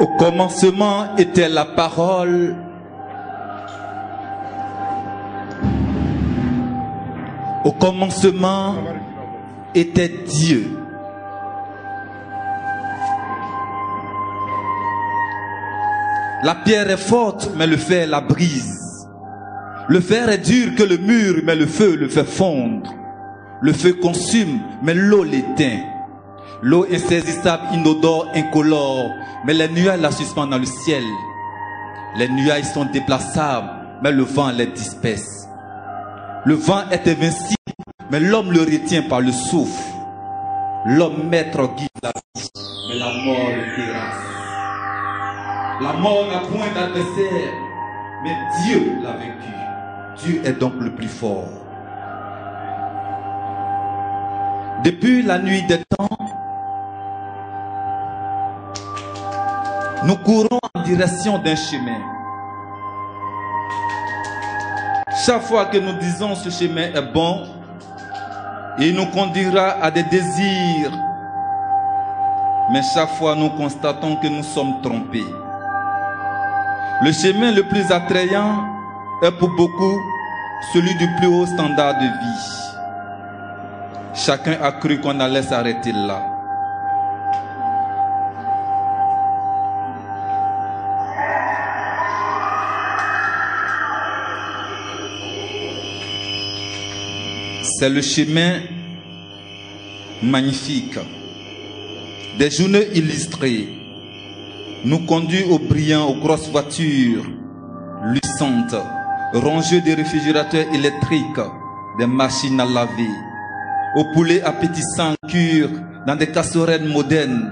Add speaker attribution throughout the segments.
Speaker 1: Au commencement était la parole. Au commencement était Dieu. La pierre est forte, mais le fer la brise. Le fer est dur que le mur, mais le feu le fait fondre. Le feu consume, mais l'eau l'éteint. L'eau insaisissable, inodore, incolore, mais les nuages la suspendent dans le ciel. Les nuages sont déplaçables, mais le vent les disperse. Le vent est invincible, mais l'homme le retient par le souffle. L'homme maître guide la vie, mais la mort le terrasse. La mort n'a point d'adversaire, mais Dieu l'a vaincu. Dieu est donc le plus fort. Depuis la nuit des temps, nous courons en direction d'un chemin. Chaque fois que nous disons ce chemin est bon, il nous conduira à des désirs. Mais chaque fois nous constatons que nous sommes trompés. Le chemin le plus attrayant est pour beaucoup celui du plus haut standard de vie. Chacun a cru qu'on allait s'arrêter là. C'est le chemin magnifique des journées illustrées nous conduit aux brillants, aux grosses voitures luisantes, rongées des réfrigérateurs électriques, des machines à laver, aux poulets appétissants en cure dans des casseroles modernes.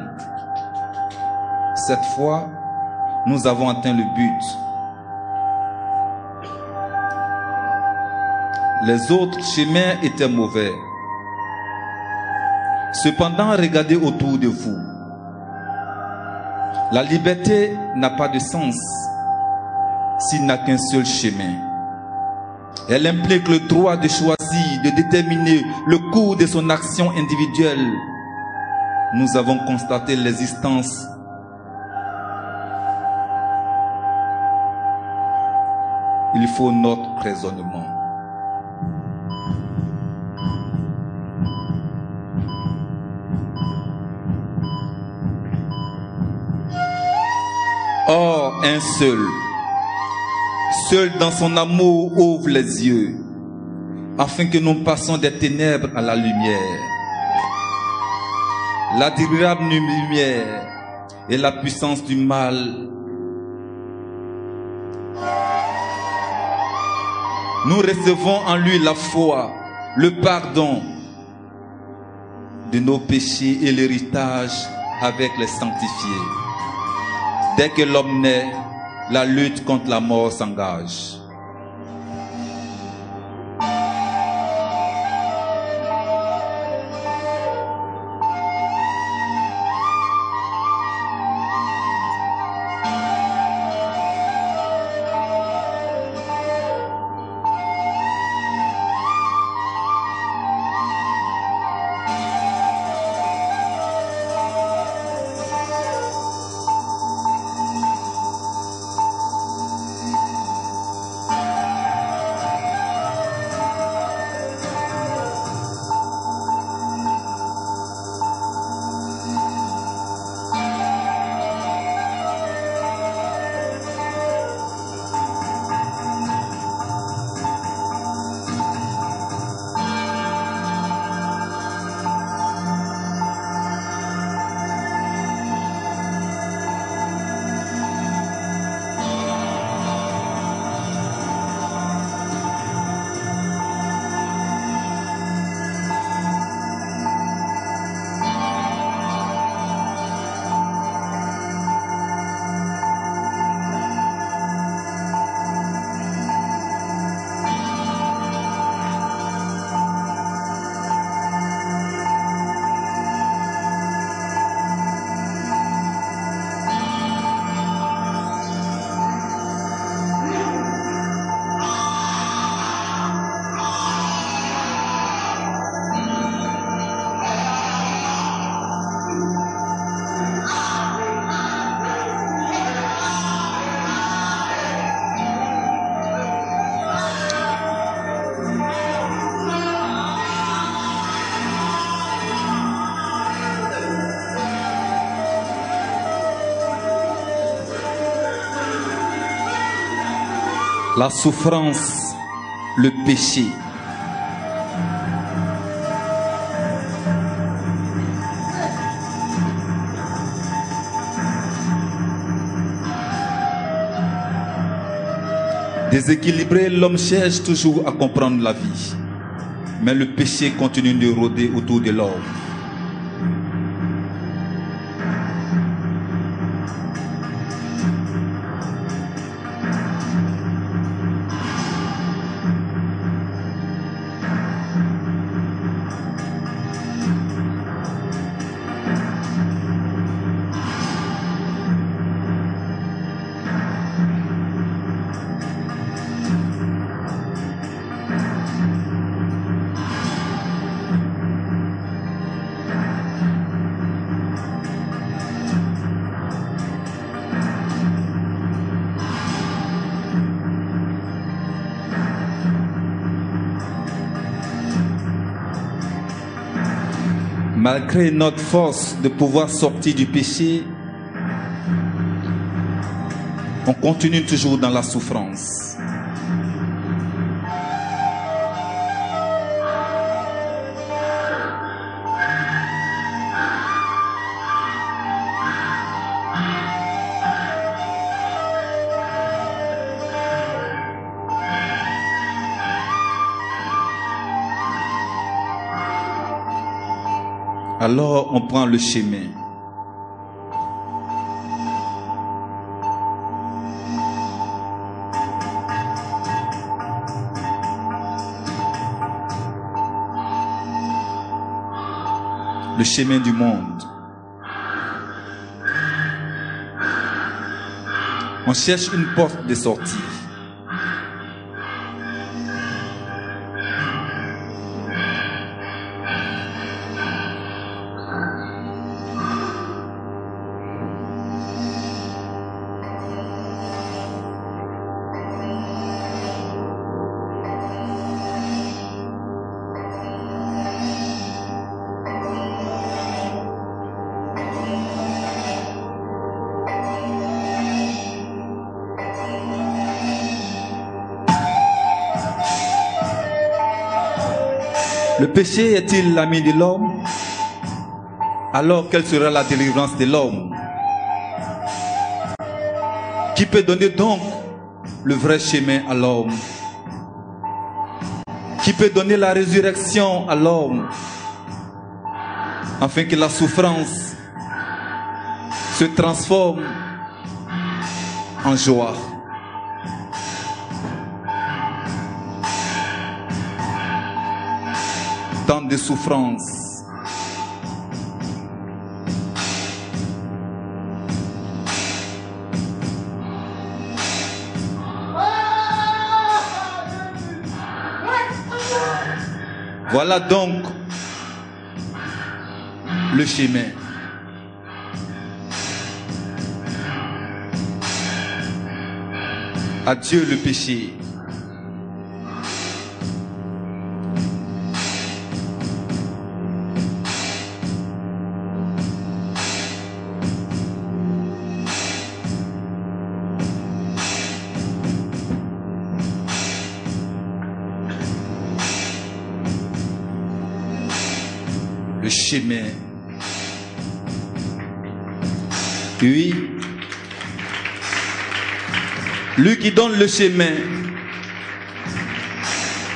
Speaker 1: Cette fois, nous avons atteint le but. Les autres chemins étaient mauvais. Cependant, regardez autour de vous. La liberté n'a pas de sens s'il n'a qu'un seul chemin. Elle implique le droit de choisir, de déterminer le cours de son action individuelle. Nous avons constaté l'existence il faut notre raisonnement. Or, un seul dans son amour ouvre les yeux, afin que nous passions des ténèbres à la lumière. L'admirable lumière et la puissance du mal nous recevons en lui la foi, le pardon de nos péchés et l'héritage avec les sanctifiés. Dès que l'homme naît, la lutte contre la mort s'engage. la souffrance, le péché. Déséquilibré, l'homme cherche toujours à comprendre la vie. Mais le péché continue de rôder autour de l'homme. Malgré notre force de pouvoir sortir du péché, on continue toujours dans la souffrance. Alors on prend le chemin. Le chemin du monde. On cherche une porte de sortie. Le péché est-il l'ami de l'homme? Alors quelle sera la délivrance de l'homme? Qui peut donner donc le vrai chemin à l'homme? Qui peut donner la résurrection à l'homme? Afin que la souffrance se transforme en joie. Tant de souffrances. Voilà donc le chemin. Adieu le péché. Le chemin. Oui. Lui qui donne le chemin,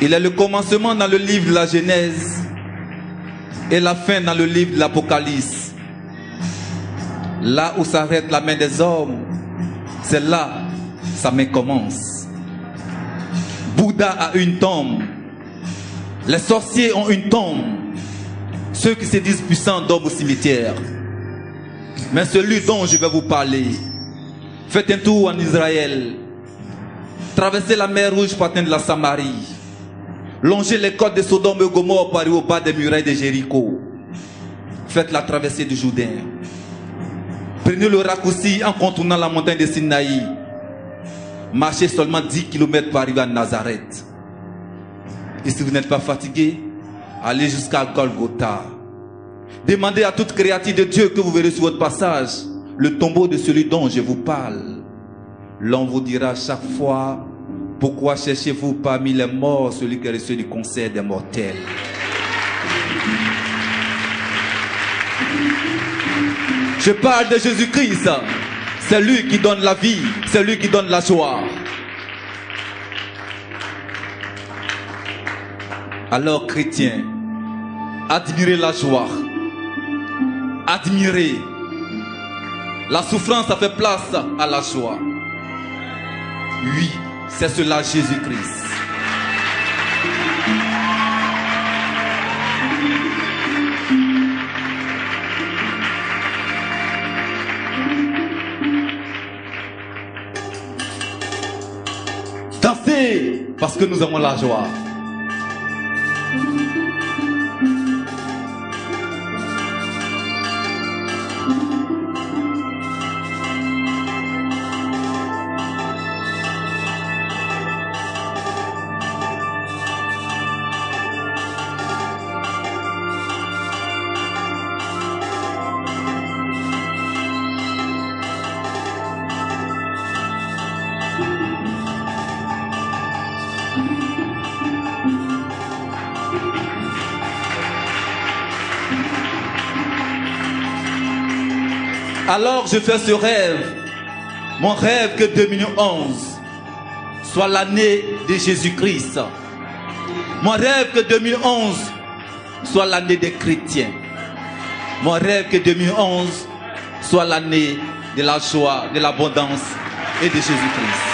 Speaker 1: il est le commencement dans le livre de la Genèse et la fin dans le livre de l'Apocalypse. Là où s'arrête la main des hommes, c'est là sa main commence. Bouddha a une tombe. Les sorciers ont une tombe. Ceux qui se disent puissants dorment au cimetière. Mais celui dont je vais vous parler, faites un tour en Israël. Traversez la mer Rouge pour atteindre la Samarie. Longez les côtes de Sodome et Gomorrhe pour arriver au bas des murailles de Jéricho. Faites la traversée du Jourdain. Prenez le raccourci en contournant la montagne de Sinaï. Marchez seulement 10 km pour arriver à Nazareth. Et si vous n'êtes pas fatigué, allez jusqu'à Golgotha. Demandez à toute créature de Dieu que vous verrez sur votre passage le tombeau de celui dont je vous parle. L'on vous dira chaque fois Pourquoi cherchez-vous parmi les morts celui qui est reçu du concert des mortels? Je parle de Jésus-Christ. C'est lui qui donne la vie, c'est lui qui donne la joie. Alors, chrétiens, admirez la joie. Admirez. La souffrance a fait place à la joie. Oui, c'est cela Jésus-Christ. Dansez parce que nous avons la joie. Alors je fais ce rêve, mon rêve que 2011 soit l'année de Jésus-Christ. Mon rêve que 2011 soit l'année des chrétiens. Mon rêve que 2011 soit l'année de la joie, de l'abondance et de Jésus-Christ.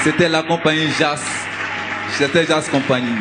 Speaker 1: C'était la compagnie Jas. C'était Jas Compagnie.